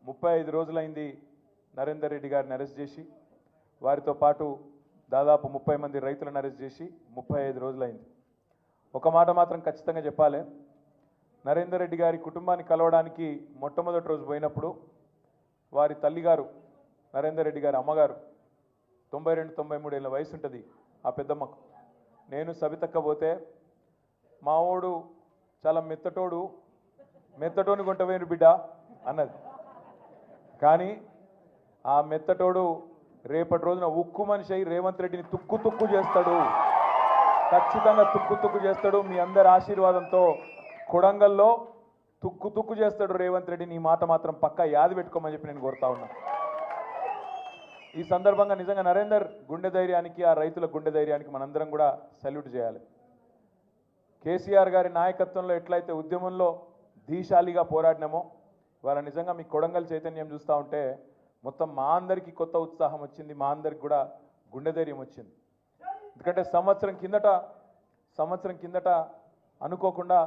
35 రోజులైంది నరేందర్ రెడ్డి గారిని అరెస్ట్ చేసి, వారితో పాటు దాదాపు 30 మంది రైతులను అరెస్ట్ చేసి 35 రోజులైంది. ఒక మాట మాత్రం ఖచ్చితంగా చెప్పాలి, నరేందర్ రెడ్డి గారి కుటుంబాన్ని కలవడానికి మొట్టమొదటి రోజు పోయినప్పుడు వారి తల్లిగారు నరేందర్ రెడ్డి గారి అమ్మగారు 92-93 ఏళ్ళ వయసు ఉంటుంది ఆ పెద్దమ్మకు. నేను సబితక్క పోతే మావోడు చాలా మెత్తటోని కొంటవేను బిడ్డ అన్నది. కానీ ఆ మెత్తటోడు రేపటి రోజున ఉక్కు మనిషి అయి రేవంత్ రెడ్డిని తుక్కు చేస్తాడు, ఖచ్చితంగా తుక్కు చేస్తాడు. మీ అందరి ఆశీర్వాదంతో కొడంగల్లో తుక్కు చేస్తాడు రేవంత్ రెడ్డిని. ఈ మాట మాత్రం పక్కా యాది పెట్టుకోమని చెప్పి నేను కోరుతా ఉన్నా. ఈ సందర్భంగా నిజంగా నరేందర్ గుండె ధైర్యానికి, ఆ రైతుల గుండె ధైర్యానికి మనందరం కూడా సెల్యూట్ చేయాలి. కేసీఆర్ గారి నాయకత్వంలో ఎట్లయితే ఉద్యమంలో ధీశాలిగా పోరాడినామో, ఇవాళ నిజంగా మీ కొడంగల్ చైతన్యం చూస్తూ ఉంటే మొత్తం మా అందరికీ కొత్త ఉత్సాహం వచ్చింది, మా అందరికి కూడా గుండె ధైర్యం వచ్చింది. ఎందుకంటే సంవత్సరం కిందట అనుకోకుండా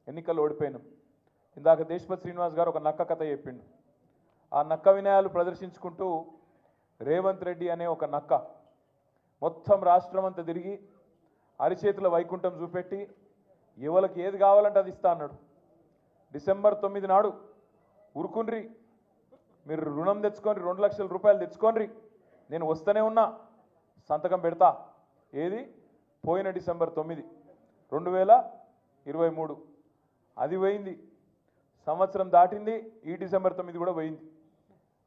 ఎన్నికలు ఓడిపోయినాం. ఇందాక దేశపతి శ్రీనివాస్ గారు ఒక నక్క కథ చెప్పిండు. ఆ నక్క వినయాలు ప్రదర్శించుకుంటూ రేవంత్ రెడ్డి అనే ఒక నక్క మొత్తం రాష్ట్రం అంతా తిరిగి అరిచేతుల వైకుంఠం చూపెట్టి ఎవరికి ఏది కావాలంటే అది ఇస్తా అన్నాడు. డిసెంబర్ 9 నాడు ఉరుకుండ్రి, మీరు రుణం తెచ్చుకొని 2 లక్షల రూపాయలు తెచ్చుకోండి, నేను వస్తూనే ఉన్నా, సంతకం పెడతా. ఏది పోయిన డిసెంబర్ 9 2023 అది పోయింది. సంవత్సరం దాటింది, ఈ డిసెంబర్ 9 కూడా పోయింది.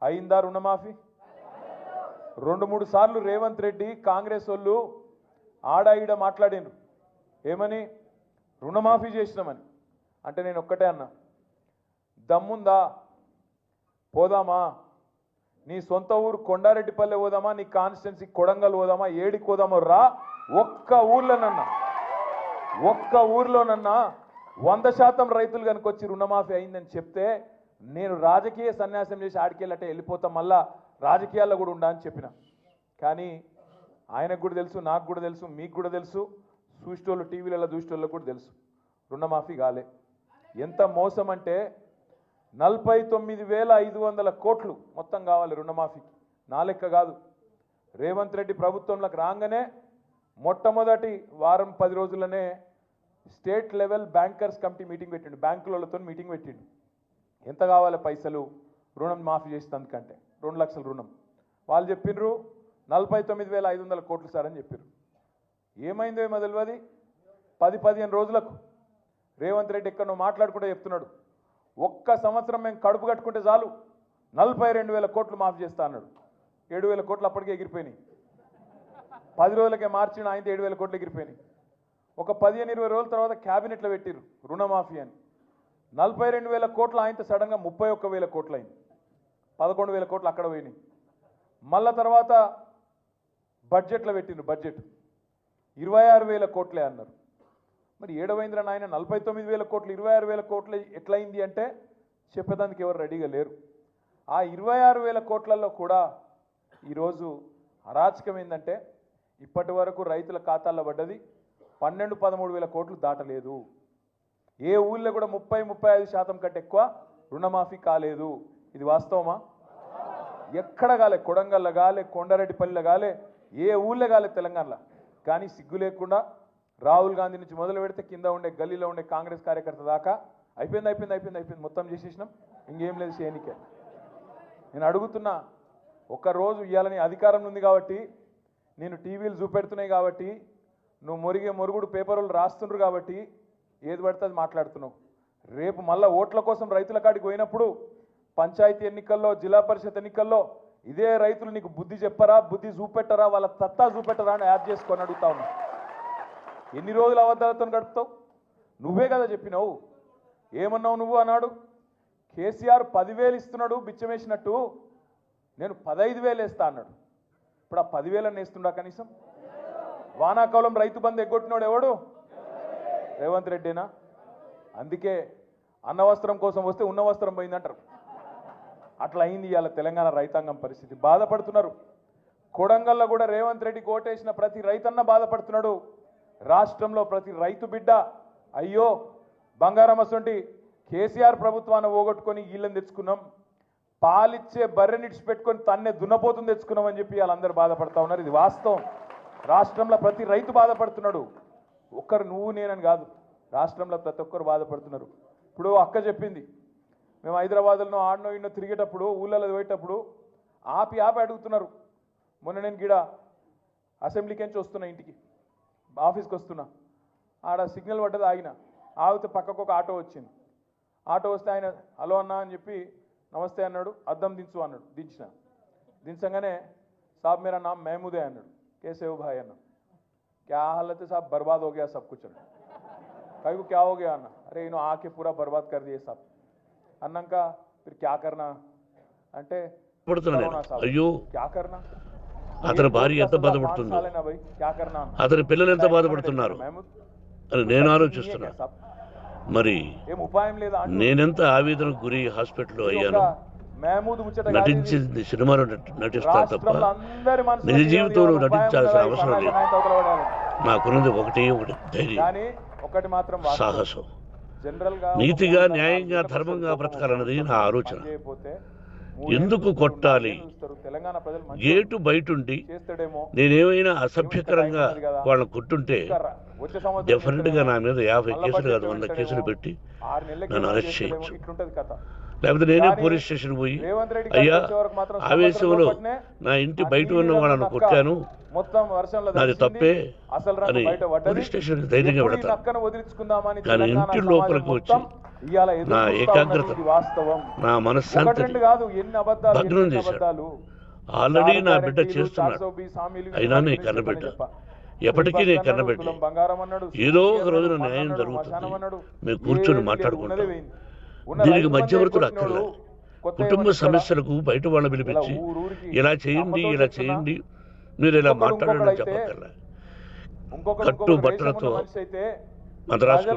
అయిందా రుణమాఫీ? 2-3 సార్లు రేవంత్ రెడ్డి కాంగ్రెస్ వాళ్ళు ఆడాయిడ మాట్లాడినారు. ఏమని? రుణమాఫీ చేసినామని. అంటే నేను ఒక్కటే అన్నా, దమ్ముందా పోదామా, నీ సొంత ఊరు కొండారెడ్డిపల్లె పోదామా, నీ కాన్స్టిట్యున్సీ కొడంగల్ పోదామా, ఏడికి పోదామో రా, ఒక్క ఊర్లోనన్నా 100% రైతులు కనుకొచ్చి రుణమాఫీ అయిందని చెప్తే నేను రాజకీయ సన్యాసం చేసి ఆడికెళ్ళటే వెళ్ళిపోతాం, మళ్ళా రాజకీయాల్లో కూడా ఉండా అని చెప్పిన. కానీ ఆయనకు కూడా తెలుసు, నాకు కూడా తెలుసు, మీకు కూడా తెలుసు, చూసేటోళ్ళు టీవీలలో చూసేటోళ్ళకు కూడా తెలుసు, రుణమాఫీ కాలే. ఎంత మోసం అంటే 49,500 కోట్లు మొత్తం కావాలి రుణమాఫీకి. నా లెక్క కాదు. రేవంత్ రెడ్డి ప్రభుత్వంలోకి రాగానే మొట్టమొదటి వారం 10 రోజుల్లోనే state level bankers committee meeting పెట్టిండు, బ్యాంకులతో మీటింగ్ పెట్టిండు. ఎంత కావాలి పైసలు రుణం మాఫీ చేసినందుకంటే 2 లక్షల రుణం. వాళ్ళు చెప్పిర్రు 49,500 కోట్లు సార్ అని చెప్పారు. ఏమైందో ఏమో తెలియదు. 10-15 రోజులకు రేవంత్ రెడ్డి ఎక్కడో మాట్లాడుకుంటే చెప్తున్నాడు, ఒక్క సంవత్సరం మేము కడుపు కట్టుకుంటే చాలు 42,000 కోట్లు మాఫీ చేస్తా అన్నాడు. 7,000 కోట్లు అప్పటికే ఎగిరిపోయినాయి. 10 రోజులకే మార్చిన ఆయన 7,000 కోట్లు ఎగిరిపోయినాయి. ఒక 15-20 రోజుల తర్వాత క్యాబినెట్లో పెట్టిర్రు రుణమాఫీ అని. 42,000 కోట్లు ఆయనతో సడన్గా 31,000 కోట్లు అయింది. 11,000 కోట్లు అక్కడ పోయినాయి. మళ్ళా తర్వాత బడ్జెట్లో పెట్టిండ్రు, బడ్జెట్ 26,000 కోట్లే అన్నారు. మరి ఏడవైంద్ర నాయన 49,000 కోట్లు 26,000 కోట్లు ఎట్లయింది అంటే చెప్పేదానికి ఎవరు రెడీగా లేరు. ఆ 26,000 కోట్లలో కూడా ఈరోజు అరాచకం ఏంటంటే ఇప్పటి వరకు రైతుల ఖాతాల్లో పడ్డది 12-13,000 కోట్లు దాటలేదు. ఏ ఊళ్ళో కూడా 30-35% కంటే ఎక్కువ రుణమాఫీ కాలేదు. ఇది వాస్తవమా? ఎక్కడ కాలే, కొడంగల్లో కాలే, కొండారెడ్డిపల్లిలో కాలే, ఏ ఊళ్ళో కాలే తెలంగాణలో. కానీ సిగ్గు లేకుండా రాహుల్ గాంధీ నుంచి మొదలు పెడితే కింద ఉండే గల్లీలో ఉండే కాంగ్రెస్ కార్యకర్త దాకా అయిపోయింది మొత్తం చేసేసినాం, ఇంకేం లేదు చేయనికే. నేను అడుగుతున్నా, ఒక్కరోజు ఇవ్వాలని అధికారం ఉంది కాబట్టి, నేను టీవీలు చూపెడుతున్నాయి కాబట్టి, నువ్వు మొరుగుడు పేపర్లు రాస్తుండ్రు కాబట్టి ఏది పడితే అది మాట్లాడుతున్నావు. రేపు మళ్ళీ ఓట్ల కోసం రైతుల కాడికి పోయినప్పుడు పంచాయతీ ఎన్నికల్లో, జిల్లా పరిషత్ ఎన్నికల్లో ఇదే రైతులు నీకు బుద్ధి చెప్పరా, బుద్ధి చూపెట్టరా, వాళ్ళ తత్తా చూపెట్టరా అని యాడ్ చేసుకొని అడుగుతా ఉన్నా. ఎన్ని రోజులు అబద్ధాలతో గడుపుతావు? నువ్వే కదా చెప్పినావు. ఏమన్నావు నువ్వు అన్నాడు? కేసీఆర్ 10,000 ఇస్తున్నాడు బిచ్చమేసినట్టు, నేను 15,000 వేస్తా అన్నాడు. ఇప్పుడు ఆ 10,000 వేస్తుండా కనీసం? వానాకాలం రైతు బంధు ఎగ్గొట్టినాడు ఎవడు? రేవంత్ రెడ్డినా? అందుకే అన్న వస్త్రం కోసం వస్తే ఉన్న వస్త్రం పోయిందంటారు. అట్లా అయింది ఇవాళ తెలంగాణ రైతాంగం పరిస్థితి. బాధపడుతున్నారు. కొడంగల్లో కూడా రేవంత్ రెడ్డి కోటేసిన ప్రతి రైతన్న బాధపడుతున్నాడు. రాష్ట్రంలో ప్రతి రైతు బిడ్డ అయ్యో బంగారం అసొంటి కేసీఆర్ ప్రభుత్వాన్ని పోగొట్టుకొని వీళ్ళని తెచ్చుకున్నాం, పాలిచ్చే బర్రెని ఇడిచిపెట్టుకొని తన్నే దున్నపోతుంది తెచ్చుకున్నామని చెప్పి వాళ్ళందరూ బాధపడతా ఉన్నారు. ఇది వాస్తవం. రాష్ట్రంలో ప్రతి రైతు బాధపడుతున్నాడు. ఒక్కరు నువ్వు నేనని కాదు, రాష్ట్రంలో ప్రతి ఒక్కరు బాధపడుతున్నారు. ఇప్పుడు అక్క చెప్పింది, మేము హైదరాబాద్లో ఆడనో ఇన్నో తిరిగేటప్పుడు ఊళ్ళలో పోయేటప్పుడు ఆపి అడుగుతున్నారు. మొన్న నేను గిడ అసెంబ్లీకి నుంచి వస్తున్నా, ఇంటికి ఆఫీస్కి వస్తున్నా, ఆడ సిగ్నల్ పడ్డది, ఆగితే పక్కకు ఒక ఆటో వచ్చింది. ఆటో వస్తే ఆయన హలో అన్నా అని చెప్పి నమస్తే అన్నాడు, అద్దం దించు అన్నాడు. దించగానే సాబ్ మేరా నామ్ మహమూదే అన్నాడు. कैसे हो भाई अन्ना? क्या हालत है साहब? बर्बाद हो गया सब कुछ। कहीं को क्या हो गया अन्ना? अरे इन्हों आके पूरा बर्बाद कर दिए सब। अन्ना का फिर क्या करना అంటే అయ్యో क्या करना? అతని భార్య ఎంత బాధపడుతుందో, అతని పిల్లలు ఎంత బాధపడుతున్నారు అని నేను ఆలోచిస్తున్నా. మరి నేనెంత ఆవేదనకు గురి హాస్పిటల్లో అయ్యాను. నటించింది సినిమాలో నటిస్తా తప్ప నిజ జీవితంలో నటించాల్సిన అవసరం లేదు. నాకున్నది ఒకటి ధైర్యం, సాహసం. నీతిగా, న్యాయంగా, ధర్మంగా బ్రతకాలన్నది నా ఆలోచన. ఎందుకు కొట్టాలి? గేటు బయటుండి నేనేమైనా అసభ్యకరంగా వాళ్ళని కొట్టుంటే డెఫినెట్గా నా మీద 50 కేసులు కాదు 100 కేసులు పెట్టి నన్ను అరెస్ట్ చేయొచ్చు. లేకపోతే నేనే పోలీస్ స్టేషన్ పోయి అయ్యా ఆవేశంలో నా ఇంటి బయట ఉన్న వాళ్ళను కొట్టాను, నాది తప్పే అని పోలీస్ స్టేషన్కి ధైర్యంగా పెడతాను. కానీ ఇంటి లోపలికి వచ్చి నా ఏకాగ్రత, నా మనశ్శాంతిని భగ్నం చేశాడు. ఆల్రెడీ నా బిడ్డ చేస్తున్నాడు, అయినా నేను కన్నబిడ్డ. ఎప్పటికీ నేను కన్నబిడ్డ. ఏదో ఒక రోజున న్యాయం జరుగుతుంది, మేము కూర్చొని మాట్లాడుకుంటాం. దీనికి మధ్యవర్తులు అక్కర్లే. కుటుంబ సమస్యలకు బయట వాళ్ళని పిలిపించి ఇలా చేయండి, ఇలా చేయండి, మీరు ఇలా మాట్లాడండి చెప్పక్కర్లే. కట్టు బట్టలతో మద్రాసుకు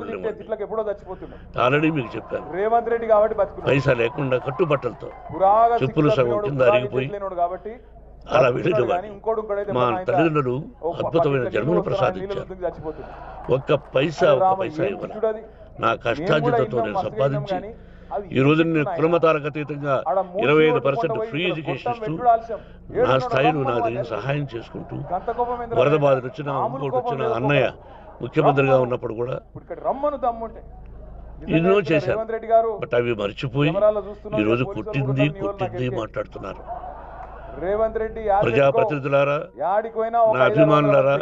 ఆల్రెడీ మీకు చెప్పాను. రేవంత్ రెడ్డి కాబట్టి పైసా లేకుండా కట్టుబట్టలతో చెప్పులు సగం కింద అరిగిపోయి అలా వెళ్ళేవాడిని. మా తల్లిదండ్రులు అద్భుతమైన జన్మను ప్రసాదించారు. ఒక్క పైసా ఇవ్వాలి. నా కష్టార్జితతో నేను సంపాదించి ఈ రోజు నేను కులమతాలకు అతీతంగా 25% ఫ్రీ ఎడ్యుకేషన్ ఇస్తూ నా స్థాయిలో నా దగ్గర సహాయం చేసుకుంటూ వరద బాధలు వచ్చినా ఇంకోటి వచ్చినా అన్నయ్య ముఖ్యమంత్రిగా ఉన్నప్పుడు కూడా ఎన్నో చేశారు. బట్ అవి మర్చిపోయి ఈరోజు కొట్టింది మాట్లాడుతున్నారు. ప్రజాప్రతినిధులారా, నా అభిమానులారా,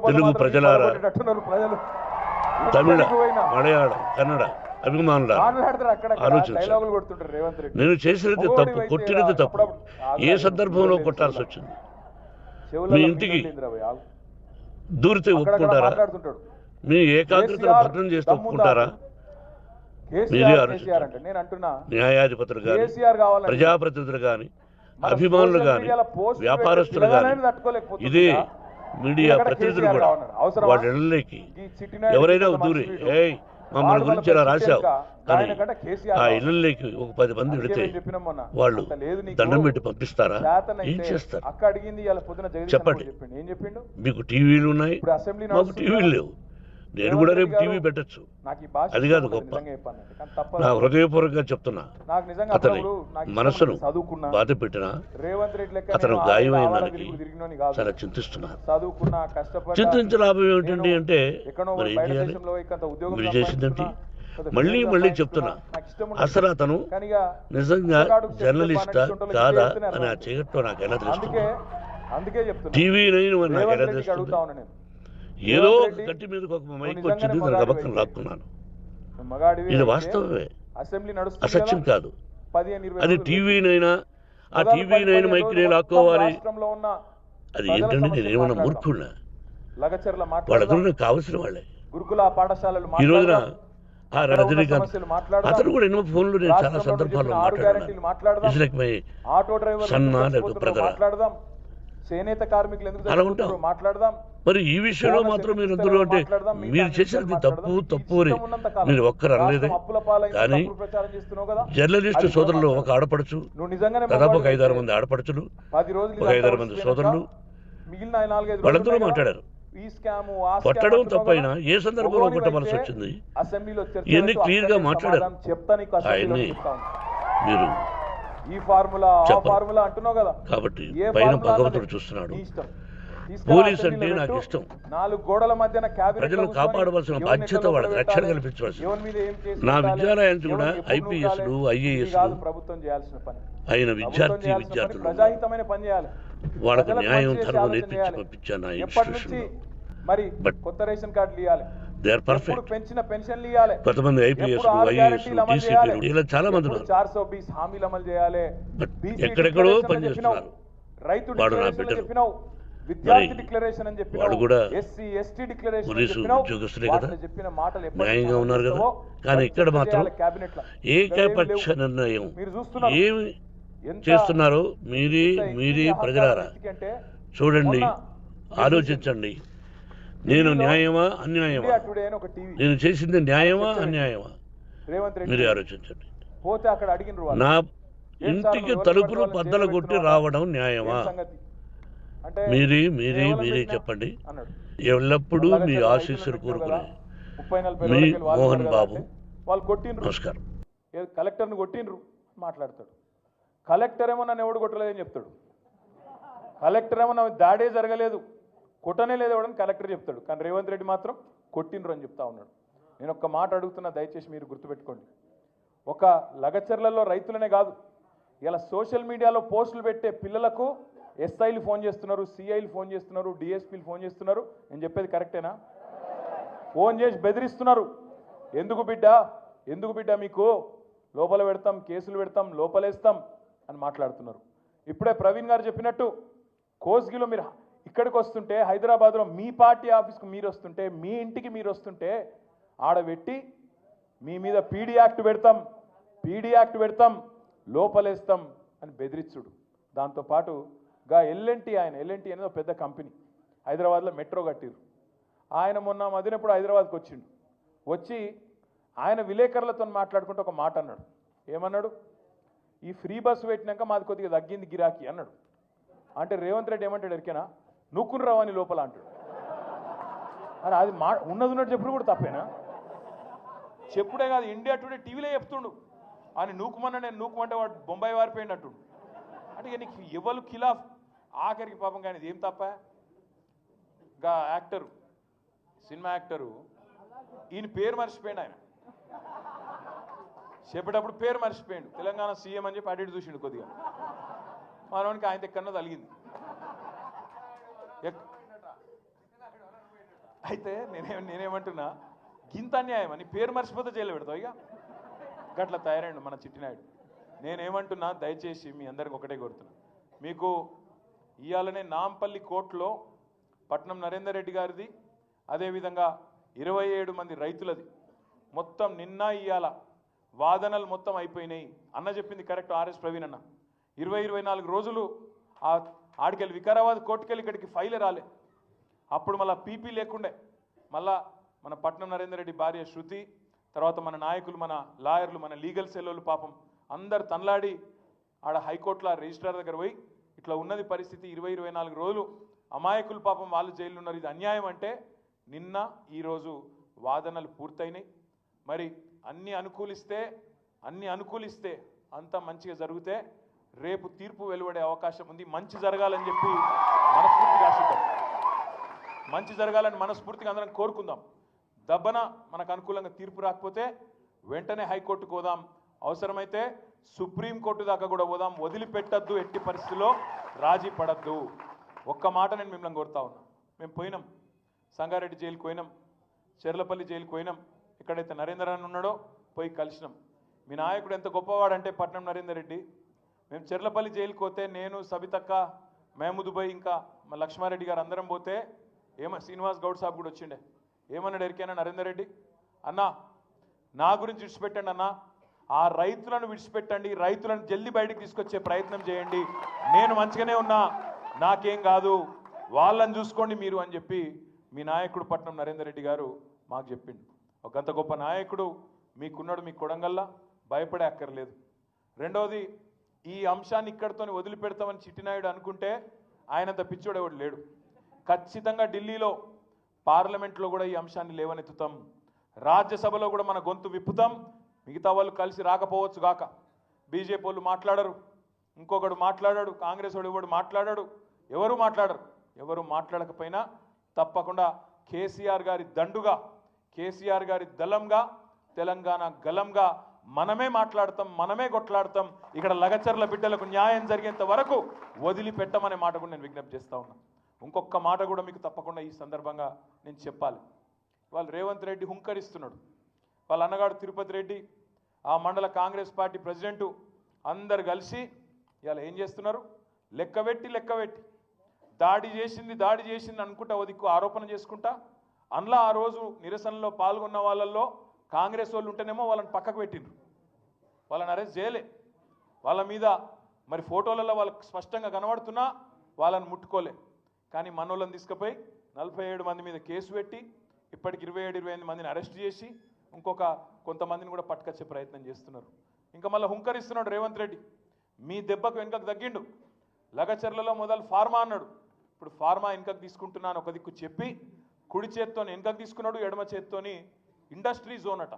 తెలుగు ప్రజలారా, తమిళ, మలయాళం, కన్నడ అభిమానులారా ఆలోచించారు. నేను చేసినది తప్పు, కొట్టినది తప్పు. ఏ సందర్భంలో కొట్టాల్సి వచ్చింది? మీ ఇంటికి దూరితే ఒప్పుకుంటారా? మీ ఏకాగ్రతను భగ్నం చేస్తే ఒప్పుకుంటారా? మీరే ఆలోచించారు. న్యాయాధిపతులు కానీ, ప్రజాప్రతినిధులు కానీ, అభిమానులు కానీ, వ్యాపారస్తులు కానీ, ఇదే మీడియా ప్రతినిధులు కూడా వాళ్ళ ఇళ్ళకి ఎవరైనా దూరి ఏయ్ మమ్మల్ని గురించి ఇలా రాశావు కానీ ఆ ఇళ్ళకి ఒక 10 మంది వెళితే వాళ్ళు దండం పెట్టి పంపిస్తారా? ఏం చేస్తారు చెప్పండి? మీకు టీవీలు ఉన్నాయి, మాకు టీవీలు లేవు. నేను కూడా రేపు టీవీ పెట్టచ్చు, అది కాదు గొప్ప. నా హృదయపూర్వకంగా చెప్తున్నా, అతని మనసును బాధ పెట్టినా అతను గాయమైన దానికి చాలా చింతిస్తున్నారు. చింతించే లాభం ఏమిటండి అంటే మరి ఏం చేయాలి? మీరు చేసిందంటే మళ్ళీ చెప్తున్నా, అసలు అతను నిజంగా జర్నలిస్టా కాదా అని ఆ చీకట్లో నాకు ఎలా తెలుస్తుంది? టీవీ నైన్ అని నాకు ఎలా తెలుస్తుంది? ఏదో గట్టి మీదకి ఒక మైక్ వచ్చింది, దాని గబక్కన లాక్కున్నాను. ఇది వాస్తవమే, అసత్యం కాదు. అది టీవీ నైనా, ఆ టీవీ నైన్ మైక్ నేను లాక్కోవాలి, అది ఏంటంటే నేనేమన్నా మూర్ఖున్నా? వాళ్ళందరూ నాకు కావలసిన వాళ్ళే. ఈ రోజున ఆ రజనీకాంత్ అతను కూడా ఎన్నో ఫోన్లు నేను చాలా సందర్భాల్లో మాట్లాడాను. సన్నా లేకపోతే బ్రదరా చేనేత కార్మికులు ఎందుకు అలా ఉంటాం. మరి ఈ విషయంలో మాత్రం మీరు అందరూ అంటే మీరు చేసేది తప్పు అని మీరు ఒక్కరు అనలేదే. కానీ జర్నలిస్టు సోదరులు ఒక ఆడపడుచు, దాదాపు ఒక 5-6 మంది ఆడపడుచులు, ఒక 5-6 మంది సోదరులు, వాళ్ళందరూ మాట్లాడారు. కొట్టడం తప్పైనా ఏ సందర్భంలో కొట్టవలసి వచ్చింది ఇవన్నీ క్లియర్ గా మాట్లాడారు. ఆయన్ని మీరు ఈ ఫార్ములా ఆ చెప్పను. ఫార్ములా అంటున్నావు కదా, కాబట్టి ఏ పైన ఫార్ములా భగవంతుడు అన్నది చూస్తున్నాడు. నీ ఇష్టం. పోలీస్ అంటే నాకు ఇష్టం. 4 గోడల మధ్యన ప్రజలను కాపాడవలసిన బాధ్యత వాళ్ళది, రక్షణ కల్పించవలసిన. నా విద్యాలయానికి కూడా ఐపీఎస్లు ఐఏఎస్లు ప్రభుత్వం చేయాల్సిన పని, అయిన ప్రభుత్వం చేయాల్సిన పని విద్యార్థులు ప్రజాహితమైన పని చేయాలి. వాళ్ళకు ప్రజలకు న్యాయం మంచి చేసే ధర్మం ఆలోచన నేర్పించి చేయాలి. పంపించాను ఆ ఎప్పటి నుంచి ఇన్స్టిట్యూషన్. మరి But కొత్త రేషన్ కార్డులు ఇవ్వాలి, దే ఆర్ ఎప్పుడు పర్ఫెక్ట్. పెంచిన పెన్షన్లు ఇవ్వాలి, కొంతమంది ఐపీఎస్లు ఎప్పుడు 6 ఐఏఎస్లు గ్యారెంటీలు అమలు చేయాలి, టీసీపీలు ఇలా చాలా మంది ఎప్పుడు ఉన్నారు. 420 హామీలు అమలు చేయాలి. బట్ BC ఎక్కడెక్కడో డిక్లరేషన్ అని పనిచేస్తున్నారు. చెప్పినావు, రైతు వాడు నా డిక్లరేషన్ అని బిడ్డలు. చెప్పినావు, విద్యార్థి మరి డిక్లరేషన్ అని వాడు చెప్పినావు, కూడా ఎస్సీ ఎస్టీ డిక్లరేషన్ అని పోలీసు చెప్పినావు. ఉద్యోగస్తులే కదా, వాటిలో చెప్పిన మాటలు ఎప్పటికీ న్యాయంగా అమలు ఉన్నారు కదా. చేస్తావో కానీ మరి ఇక్కడ చర్చ మాత్రం చేయాలి క్యాబినెట్లో. ఏకపక్ష నిర్ణయం మీరు చూస్తున్నారు ఏమి ఎంత చేస్తున్నారో మీరే ఎంత మీరే అహంకారం ప్రజలారా ఎందుకంటే చూడండి, మొన్న ఆలోచించండి. నేను న్యాయమా అన్యాయమా, ఇండియా టుడే అని ఒక టీవీ నేను చేసింది న్యాయమా అన్యాయమా, రేవంత్ రెడ్డి మీరే ఆలోచించండి. పోతే అక్కడ అడిగినరు వాళ్ళు, నా ఏం సార్ ఇంటికి నువ్వు తలుపులు ఎవరు బద్దలు జైలు కొట్టి పెడుతున్నావా? రావడం న్యాయమా? ఏం సంగతి అంటే మీరే కేవలం మీరే పెట్టినా చెప్పండి. అన్నాడు. ఎల్లప్పుడూ అలాగే మీ సార్ ఆశీస్సులు రైతులను పెట్టినావు కోరుకునే కదా, 30-40 మీ రోజులకి వాళ్ళు మోహన్ ఉన్నారు బాబు. కదా అంటే వాళ్ళు కొట్టిండ్రు, నమస్కారం. కలెక్టర్ని కొట్టిండ్రు మాట్లాడతాడు. కలెక్టర్ ఏమో నన్ను ఎవడు కొట్టలేదని చెప్తాడు, కలెక్టర్ ఏమో నా దాడే జరగలేదు కొట్టనే లేదు ఎవడని కలెక్టర్ చెప్తాడు. కానీ రేవంత్ రెడ్డి మాత్రం కొట్టిండ్రు అని చెప్తా ఉన్నాడు. నేను ఒక్క మాట అడుగుతున్నా, దయచేసి మీరు గుర్తుపెట్టుకోండి. ఒక లగచర్లలో రైతులనే కాదు, ఇలా సోషల్ మీడియాలో పోస్టులు పెట్టే పిల్లలకు ఎస్ఐలు ఫోన్ చేస్తున్నారు, సిఐలు ఫోన్ చేస్తున్నారు, డిఎస్పీలు ఫోన్ చేస్తున్నారు. నేను చెప్పేది కరెక్టేనా? ఫోన్ చేసి బెదిరిస్తున్నారు. ఎందుకు బిడ్డ మీకు లోపల పెడతాం, కేసులు పెడతాం, లోపలేస్తాం అని మాట్లాడుతున్నారు. ఇప్పుడే ప్రవీణ్ గారు చెప్పినట్టు కోస్గిలో మీరు ఇక్కడికి వస్తుంటే, హైదరాబాద్లో మీ పార్టీ ఆఫీస్కి మీరు వస్తుంటే, మీ ఇంటికి మీరు వస్తుంటే ఆడబెట్టి మీ మీద పీడీ యాక్ట్ పెడతాం లోపలేస్తాం అని బెదిరించుడు. దాంతోపాటు గా ఎల్ఎన్టీ అనేది ఒక పెద్ద కంపెనీ, హైదరాబాద్లో మెట్రో కట్టిరు. ఆయన మొన్న మదినప్పుడు హైదరాబాద్కి వచ్చిండు. వచ్చి ఆయన విలేకరులతో మాట్లాడుకుంటూ ఒక మాట అన్నాడు. ఏమన్నాడు? ఈ ఫ్రీ బస్సు పెట్టినాక మాది కొద్దిగా తగ్గింది గిరాకీ అన్నాడు. అంటే రేవంత్ రెడ్డి ఏమంటాడు ఎరికేనా, నూక్కుని రావని లోపల అంటాడు. అని అది ఉన్నట్టు చెప్పుడు కూడా తప్పేనా? చెప్పుడే కాదు, ఇండియా టుడే టీవీలో చెప్తుండు అని నూకుమన్నా నేను నూకుమంటే వాడు బొంబాయి వారిపోయినట్టు. అంటే ఇక నీకు ఎవరు ఖిలాఫ్ ఆఖరికి పాపం. కానీ ఇది ఏం తప్ప, గా యాక్టరు, సినిమా యాక్టరు, ఈయన పేరు మర్చిపోయాడు. ఆయన చెప్పేటప్పుడు పేరు మర్చిపోయాడు. తెలంగాణ సీఎం అని చెప్పి అడిగి చూసిండు కొద్దిగా. మనవానికి ఆయన ఎక్కడన్నా తలిగింది. అయితే నేనేమంటున్నా, గింత అన్యాయం అని పేరు మర్చిపోతే జైలు పెడతావు. ఇక గట్ల తయారైండు మన చిట్టినాయుడు. నేనేమంటున్నా, దయచేసి మీ అందరికి ఒకటే కోరుతున్నా, మీకు ఇవాళనే నాంపల్లి కోర్టులో పట్నం నరేందర్ రెడ్డి గారిది, అదేవిధంగా 27 మంది రైతులది మొత్తం నిన్న ఇవాళ వాదనలు మొత్తం అయిపోయినాయి. అన్న చెప్పింది కరెక్ట్, ఆర్ఎస్ ప్రవీణ్ అన్న. 24 రోజులు ఆడికెళ్ళి వికారాబాద్ కోర్టుకెళ్ళి ఇక్కడికి ఫైలే రాలే. అప్పుడు మళ్ళీ పీపీ లేకుండే. మళ్ళా మన పట్నం నరేందర్ రెడ్డి భార్య శృతి, తర్వాత మన నాయకులు, మన లాయర్లు, మన లీగల్ సెల్లోళ్ళు పాపం అందరు తనలాడి ఆడ హైకోర్టులో రిజిస్ట్రార్ దగ్గర పోయి ఇట్లా ఉన్నది పరిస్థితి, 24 రోజులు అమాయకులు పాపం వాళ్ళు జైలు ఉన్నారు, ఇది అన్యాయం అంటే నిన్న ఈరోజు వాదనలు పూర్తయినాయి. మరి అన్నీ అనుకూలిస్తే అంతా మంచిగా జరిగితే రేపు తీర్పు వెలువడే అవకాశం ఉంది. మంచి జరగాలని చెప్పి మనస్ఫూర్తిగా ఆశిద్దాం, మంచి జరగాలని మనస్ఫూర్తిగా అందరం కోరుకుందాం. దబ్బన మనకు అనుకూలంగా తీర్పు రాకపోతే వెంటనే హైకోర్టుకు పోదాం, అవసరమైతే సుప్రీంకోర్టు దాకా కూడా పోదాం. వదిలిపెట్టద్దు, ఎట్టి పరిస్థితుల్లో రాజీ పడద్దు. ఒక్క మాట నేను మిమ్మల్ని కోరుతా ఉన్నా. మేము పోయినాం, సంగారెడ్డి జైలుకి పోయినాం, చెర్లపల్లి జైలుకి పోయినాం, ఎక్కడైతే నరేందర్ అని ఉన్నాడో పోయి కలిసినాం. మీ నాయకుడు ఎంత గొప్పవాడంటే పట్నం నరేందర్ రెడ్డి, మేము చెర్లపల్లి జైలుకి పోతే నేను, సబితక్క, మహమూద్ భాయ్, ఇంకా మా లక్ష్మారెడ్డి గారు అందరం పోతే శ్రీనివాస్ గౌడ్ సాబ్ కూడా వచ్చిండే. ఏమన్నాడు ఎరికైనా నరేందర్ రెడ్డి, అన్నా నా గురించి విడిచిపెట్టండి అన్నా, ఆ రైతులను విడిచిపెట్టండి, రైతులను జల్దీ బయటికి తీసుకొచ్చే ప్రయత్నం చేయండి, నేను మంచిగానే ఉన్నా, నాకేం కాదు, వాళ్ళని చూసుకోండి మీరు అని చెప్పి మీ నాయకుడు పట్నం నరేందర్ రెడ్డి గారు మాకు చెప్పిండు. ఒక అంత గొప్ప నాయకుడు మీకున్నాడు, మీ కొడంగల్లా, భయపడే అక్కర్లేదు. రెండవది, ఈ అంశాన్ని ఇక్కడితో వదిలిపెడతామని చిట్టినాయుడు అనుకుంటే ఆయనంత పిచ్చోడు ఎవడు లేడు. ఖచ్చితంగా ఢిల్లీలో పార్లమెంట్లో కూడా ఈ అంశాన్ని లేవనెత్తుతాం, రాజ్యసభలో కూడా మన గొంతు విప్పుతాం. మిగతా వాళ్ళు కలిసి రాకపోవచ్చు గాక, బీజేపీ వాళ్ళు మాట్లాడరు, ఇంకొకడు మాట్లాడాడు, కాంగ్రెస్ వాడు ఎవడు మాట్లాడాడు, ఎవరు మాట్లాడరు. ఎవరు మాట్లాడకపోయినా తప్పకుండా కేసీఆర్ గారి దండుగా, కేసీఆర్ గారి దళంగా, తెలంగాణ గలంగా మనమే మాట్లాడతాం, మనమే కొట్లాడతాం. ఇక్కడ లగచర్ల బిడ్డలకు న్యాయం జరిగేంత వరకు వదిలిపెట్టమనే మాట కూడా నేను విజ్ఞప్తి చేస్తా ఉన్నా. ఇంకొక మాట కూడా మీకు తప్పకుండా ఈ సందర్భంగా నేను చెప్పాలి. వాళ్ళు రేవంత్ రెడ్డి హుంకరిస్తున్నాడు. వాళ్ళ అన్నగాడు తిరుపతి రెడ్డి, ఆ మండల కాంగ్రెస్ పార్టీ ప్రెసిడెంటు అందరు కలిసి ఇవాళ ఏం చేస్తున్నారు? లెక్కబెట్టి దాడి చేసింది అనుకుంటా దిక్కు ఆరోపణ చేసుకుంటా, అందులో ఆ రోజు నిరసనలో పాల్గొన్న వాళ్ళల్లో కాంగ్రెస్ వాళ్ళు ఉంటేనేమో వాళ్ళని పక్కకు పెట్టిండ్రు, వాళ్ళని అరెస్ట్ చేయలే. వాళ్ళ మీద మరి ఫోటోలలో వాళ్ళకి స్పష్టంగా కనబడుతున్నా వాళ్ళని ముట్టుకోలే. కానీ మనోళ్ళని తీసుకుపోయి 47 మంది మీద కేసు పెట్టి ఇప్పటికి 27-28 మందిని అరెస్ట్ చేసి ఇంకొక కొంతమందిని కూడా పట్టుకొచ్చే ప్రయత్నం చేస్తున్నారు. ఇంకా మళ్ళీ హుంకరిస్తున్నాడు రేవంత్ రెడ్డి. మీ దెబ్బకు వెనుకకు తగ్గిండు. లగచర్లలో మొదలు ఫార్మా అన్నాడు, ఇప్పుడు ఫార్మా వెనుకకు తీసుకుంటున్నాను ఒక దిక్కు చెప్పి కుడి చేత్తోని వెనుకకు తీసుకున్నాడు, ఎడమ చేత్తోని ఇండస్ట్రీ జోన్ అట,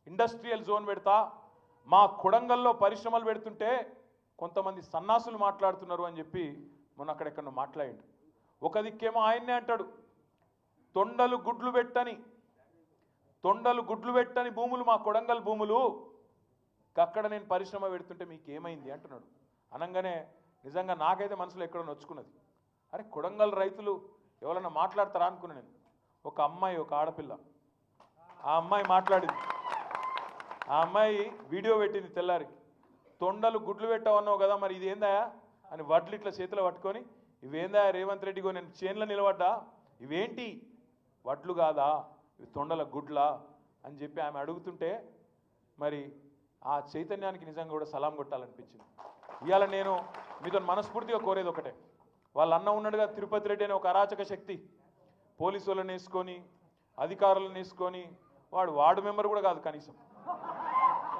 ఇండస్ట్రియల్ జోన్ పెడతా, మా కొడంగల్లో పరిశ్రమలు పెడుతుంటే కొంతమంది సన్నాసులు మాట్లాడుతున్నారు అని చెప్పి మొన్న అక్కడెక్కడ మాట్లాడిండు. ఒక దిక్కేమో ఆయన్నే అంటాడు, తొండలు గుడ్లు పెట్టని భూములు మా కొడంగల్ భూములు, అక్కడ నేను పరిశ్రమ పెడుతుంటే మీకు ఏమైంది అంటున్నాడు. అనగానే నిజంగా నాకైతే మనసులో ఎక్కడో నొచ్చుకున్నది. అరే కొడంగల్ రైతులు ఎవరన్నా మాట్లాడతారా అనుకున్నా నేను. ఒక అమ్మాయి, ఒక ఆడపిల్ల, ఆ అమ్మాయి మాట్లాడింది. ఆ అమ్మాయి వీడియో పెట్టింది తెల్లారికి. తొండలు గుడ్లు పెట్టవన్నావు కదా, మరి ఇదేందా అని వడ్లు ఇట్లా చేతిలో పట్టుకొని, ఇవేందా రేవంత్ రెడ్డిగో నేను చేన్లో నిలబడ్డా, ఇవేంటి వడ్లు కాదా, ఇవి తొండల గుడ్లా అని చెప్పి ఆమె అడుగుతుంటే మరి ఆ చైతన్యానికి నిజంగా కూడా సలాం కొట్టాలనిపించింది. ఇవాళ నేను మీతో మనస్ఫూర్తిగా కోరేది ఒకటే, వాళ్ళ అన్న ఉన్నాడుగా తిరుపతి రెడ్డి అనే ఒక అరాచక శక్తి, పోలీసు వాళ్ళని వేసుకొని అధికారులను వేసుకొని, వాడు మెంబర్ కూడా కాదు కనీసం,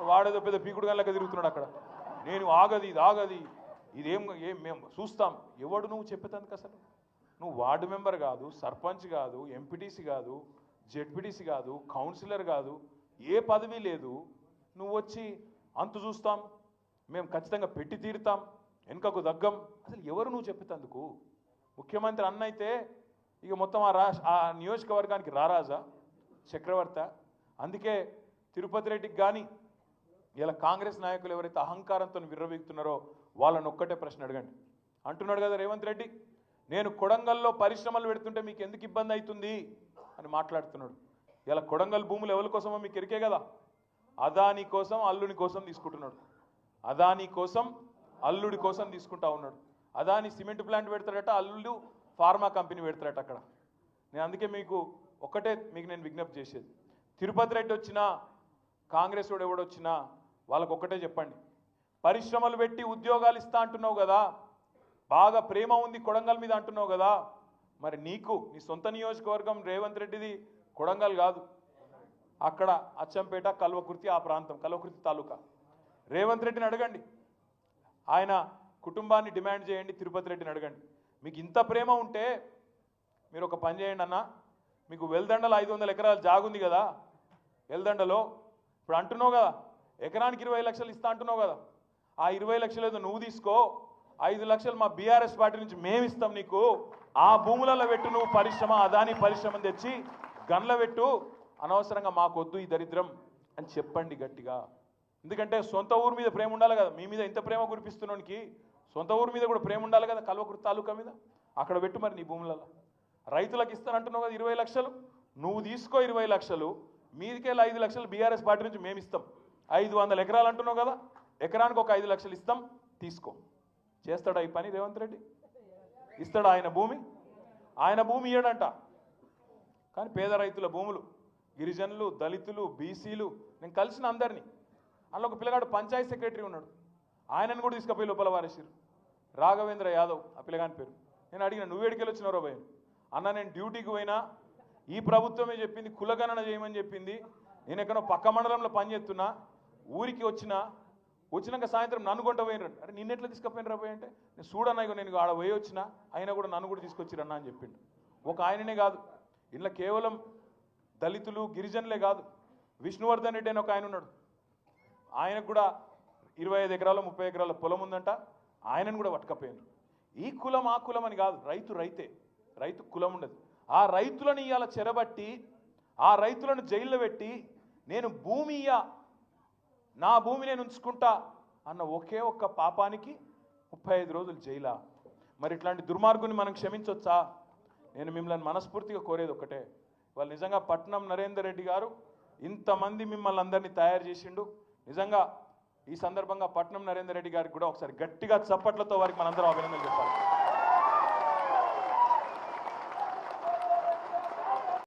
వాడేదో పెద్ద పీకుడు గల్లగా తిరుగుతున్నాడు అక్కడ. నేను ఆగది ఇదేం మేము చూస్తాం. ఎవడు నువ్వు చెప్పేందుకు? అసలు నువ్వు వార్డు మెంబర్ కాదు, సర్పంచ్ కాదు, ఎంపీటీసీ కాదు, జెడ్పీటీసీ కాదు, కౌన్సిలర్ కాదు, ఏ పదవి లేదు. నువ్వు వచ్చి అంతు చూస్తాం, మేము ఖచ్చితంగా పెట్టి తీరుతాం, వెనుకకు దగ్గం. అసలు ఎవరు నువ్వు చెప్పేందుకు? ముఖ్యమంత్రి అన్న అయితే ఇక మొత్తం ఆ నియోజకవర్గానికి రారాజా, చక్రవర్త. అందుకే తిరుపతి రెడ్డికి కానీ ఇలా కాంగ్రెస్ నాయకులు ఎవరైతే అహంకారంతో విర్రవీగుతున్నారో వాళ్ళని ఒక్కటే ప్రశ్న అడగండి. అంటున్నాడు కదా రేవంత్ రెడ్డి, నేను కొడంగల్లో పరిశ్రమలు పెడుతుంటే మీకు ఎందుకు ఇబ్బంది అవుతుంది అని మాట్లాడుతున్నాడు. ఇలా కొడంగల్ భూములు ఎవరి కోసమో మీకు ఎరికే కదా, అదాని కోసం అల్లుని కోసం తీసుకుంటున్నాడు. అదాని కోసం అల్లుడి కోసం తీసుకుంటా ఉన్నాడు. అదాని సిమెంట్ ప్లాంట్ పెడతాడట, అల్లుడు ఫార్మా కంపెనీ పెడతాడట అక్కడ. నేను అందుకే మీకు నేను విజ్ఞప్తి చేసేది, తిరుపతి రెడ్డి వచ్చినా కాంగ్రెస్ వాడు ఎవడొచ్చినా వాళ్ళకు ఒక్కటే చెప్పండి, పరిశ్రమలు పెట్టి ఉద్యోగాలు ఇస్తా అంటున్నావు కదా, బాగా ప్రేమ ఉంది కొడంగల్ మీద అంటున్నావు కదా, మరి నీ సొంత నియోజకవర్గం రేవంత్ రెడ్డిది కొడంగల్ కాదు, అక్కడ అచ్చంపేట, కల్వకుర్తి, ఆ ప్రాంతం కల్వకుర్తి తాలూకా. రేవంత్ రెడ్డిని అడగండి, ఆయన కుటుంబాన్ని డిమాండ్ చేయండి, తిరుపతి రెడ్డిని అడగండి. మీకు ఇంత ప్రేమ ఉంటే మీరు ఒక పని చేయండి అన్న, మీకు వెల్దండలో 500 ఎకరాలు జాగుంది కదా, వెల్దండలో ఇప్పుడు అంటున్నావు కదా ఎకరానికి 20 లక్షలు ఇస్తా అంటున్నావు కదా, ఆ 20 లక్షలు ఏదో నువ్వు తీసుకో, 5 లక్షలు మా బీఆర్ఎస్ పార్టీ నుంచి మేము ఇస్తాం నీకు, ఆ భూములలో పెట్టు నువ్వు పరిశ్రమ, అదాని పరిశ్రమను తెచ్చి గన్ల పెట్టు, అనవసరంగా మాకొద్దు ఈ దరిద్రం అని చెప్పండి గట్టిగా. ఎందుకంటే సొంత ఊరు మీద ప్రేమ ఉండాలి కదా, మీ మీద ఇంత ప్రేమ కురిపిస్తున్నానికి సొంత ఊరు మీద కూడా ప్రేమ ఉండాలి కదా, కల్వకుర్తి తాలూకా మీద. అక్కడ పెట్టు మరి నీ భూములలో. రైతులకు ఇస్తానంటున్నావు కదా 20 లక్షలు, నువ్వు తీసుకో 20 లక్షలు, మీదికెళ్ళి 5 లక్షలు బీఆర్ఎస్ పార్టీ నుంచి మేము ఇస్తాం. 500 ఎకరాలు అంటున్నావు కదా, ఎకరానికి ఒక 5 లక్షలు ఇస్తాం, తీసుకో. చేస్తాడా ఈ పని రేవంత్ రెడ్డి? ఇస్తాడా ఆయన భూమి? ఆయన భూమి ఇయ్యడంట, కానీ పేద రైతుల భూములు, గిరిజనులు, దళితులు, బీసీలు, నేను కలిసిన అందరినీ. అందులో ఒక పిల్లగాడు పంచాయత్ సెక్రటరీ ఉన్నాడు, ఆయనను కూడా తీసుకుపోయి లోపల వారేసారు, రాఘవేంద్ర యాదవ్ ఆ పిల్లగాని పేరు. నేను అడిగిన, నువ్వేడికెళ్ళి వచ్చినారో భయ అన్న, నేను డ్యూటీకి పోయినా ఈ ప్రభుత్వమే చెప్పింది కులగణన చేయమని చెప్పింది, నేను ఎక్కడో పక్క మండలంలో పనిచేస్తున్నా, ఊరికి వచ్చినాక సాయంత్రం నన్ను కొంట పోయినరు. అరే నిన్నెట్లా తీసుకుపోయిన రాబోయే అంటే, నేను చూడన్నా ఇక నేను ఆడ పోయి వచ్చినా, అయినా కూడా నన్ను కూడా తీసుకొచ్చిరన్నా అని చెప్పిండు. ఒక ఆయననే కాదు, ఇలా కేవలం దళితులు గిరిజనులే కాదు, విష్ణువర్ధన్ రెడ్డి అని ఒక ఆయన ఉన్నాడు, ఆయనకు కూడా 25 ఎకరాలు 30 ఎకరాల పొలం ఉందంట, ఆయనను కూడా పట్టుకపోయారు. ఈ కులం ఆ కులం అని కాదు, రైతు రైతే, రైతు కులం ఉండదు. ఆ రైతులను ఇవాళ చెరబట్టి ఆ రైతులను జైల్లో పెట్టి నేను భూమి ఇయ్యా, నా భూమి నేను ఉంచుకుంటా అన్న ఒకే ఒక్క పాపానికి 35 రోజులు జైలా. మరి ఇట్లాంటి దుర్మార్గుని మనం క్షమించవచ్చా? నేను మిమ్మల్ని మనస్ఫూర్తిగా కోరేది ఒకటే, వాళ్ళు నిజంగా పట్నం నరేందర్ రెడ్డి గారు ఇంతమంది మిమ్మల్ని అందరినీ తయారు చేసిండు. నిజంగా ఈ సందర్భంగా పట్నం నరేందర్ రెడ్డి గారికి కూడా ఒకసారి గట్టిగా చప్పట్లతో వారికి మనందరం అభినందనలు చెప్పాలి.